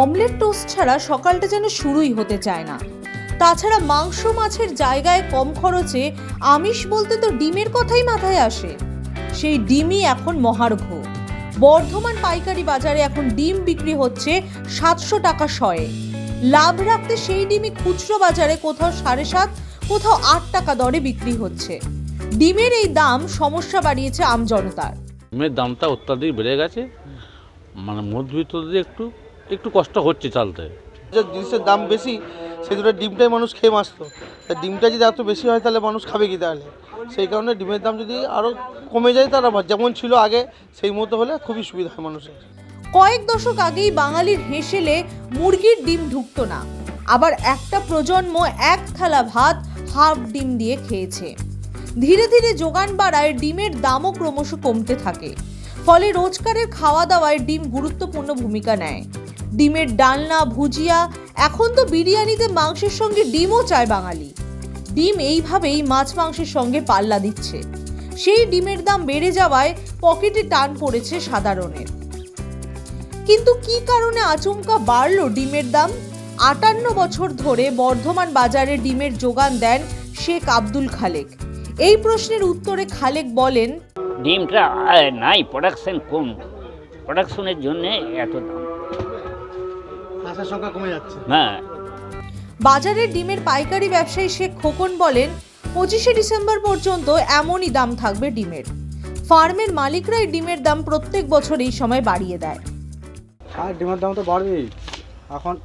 Omelette toast ছাড়া সকালটা যেন শুরুই হতে চায় না। তাছাড়া মাংস মাছের জায়গায় কম খরচে আমিষ বলতে তো ডিমের কথাই মাথায় আসে। সেই ডিমই এখন মহার্ঘ। বর্ধমান পাইকারি বাজারে এখন ডিম বিক্রি হচ্ছে 700 টাকা শয়ে। লাভ রাখতে সেই ডিমই খুচরো বাজারে কোথাও 7.5, কোথাও 8 টাকা দরে বিক্রি হচ্ছে। ডিমের এই দাম সমস্যা বাড়িয়েছে আমজনতার। ডিমের দামটা অত্যাধিক বেড়ে গেছে, মানে মধ্যবিত্তদের একটু কষ্ট হচ্ছে চালতে। যে জিনিসের দাম বেশি সেগুলো ডিমটাই মানুষ খেয়ে বাঁচত। তা ডিমটা যদি এত বেশি হয় তাহলে মানুষ খাবে কি তাহলে? সেই কারণে ডিমের দাম যদি আরও কমে যায় তার আবার যেমন ছিল আগে সেই মতো হলে খুবই সুবিধা হয় মানুষের। কয়েক দশক আগেই বাঙালির হেসেলে মুরগির ডিম ঢুকতো না, আবার একটা প্রজন্ম এক থালা ভাত হাফ ডিম দিয়ে খেয়েছে। ধীরে ধীরে যোগান বাড়ায় ডিমের দামও ক্রমশ কমতে থাকে। ফলে রোজকারের খাওয়া দাওয়ায় ডিম গুরুত্বপূর্ণ ভূমিকা নেয়। ডিমের ডালনা, ভুজিয়া, এখন তো বিরিয়ানিতে মাংসের সঙ্গে ডিমও চায় বাঙালি। ডিম এইভাবেই মাছ মাংসের সঙ্গে পাল্লা দিচ্ছে। সেই ডিমের দাম বেড়ে যাওয়ায় পকেটে টান পড়েছে সাধারণের। কিন্তু কি কারণে আচমকা বাড়ল ডিমের দাম? 58 বছর ধরে বর্ধমান বাজারে ডিমের যোগান দেন শেখ আব্দুল খালেক। এই প্রশ্নের উত্তরে খালেক বলেন, ডিমটা নাই, প্রোডাকশন কম, প্রোডাকশনের জন্য এত দাম। আসার সংখ্যা কমে যাচ্ছে। হ্যাঁ, বাজারের ডিমের পাইকারি ব্যবসায়ী শেখ খোকন বলেন, 25শে ডিসেম্বর পর্যন্ত এমনই দাম থাকবে ডিমের। ফার্মের মালিকরাই ডিমের দাম প্রত্যেক বছর এই সময় বাড়িয়ে দেয়। আর ডিমের দাম তো বাড়বেই, এখন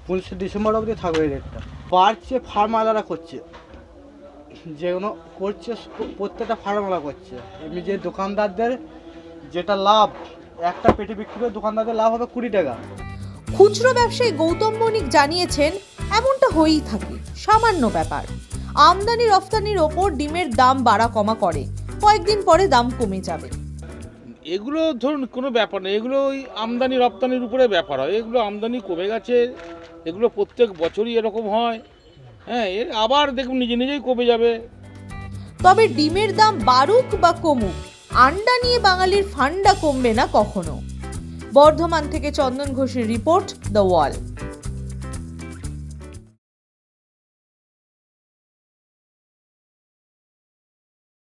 25শে ডিসেম্বর অবধি থাকবে এই রেটটা। বাড়ছে ফার্মালারা করছে, যেগুলো করছে প্রত্যেকটা ফার্মালা করছে। এমনি যে দোকানদারদের যেটা লাভ, একটা পেটি বিক্রি করে দোকানদারদের লাভ হবে 20 টাকা। খুচরো ব্যবসায়ী গৌতম বণিক জানিয়েছেন, এমনটা হয়েই থাকে, সামান্য ব্যাপার। আমদানি রফতানির ওপর ডিমের দাম বাড়া কমা করে, কয়েকদিন পরে দাম কমে যাবে। এগুলো ধরুন কোনো ব্যাপার নেই, এগুলো ওই আমদানি রপ্তানির উপরে ব্যাপার হয়। এগুলো আমদানি কমে গেছে, এগুলো প্রত্যেক বছরই এরকম হয়। হ্যাঁ, এর আবার দেখুন নিজে নিজেই কমে যাবে। তবে ডিমের দাম বাড়ুক বা কমুক, আন্ডা নিয়ে বাঙালির ফান্ডা কমবে না কখনো। বর্ধমান থেকে চন্দন ঘোষের রিপোর্ট, দ্য ওয়াল।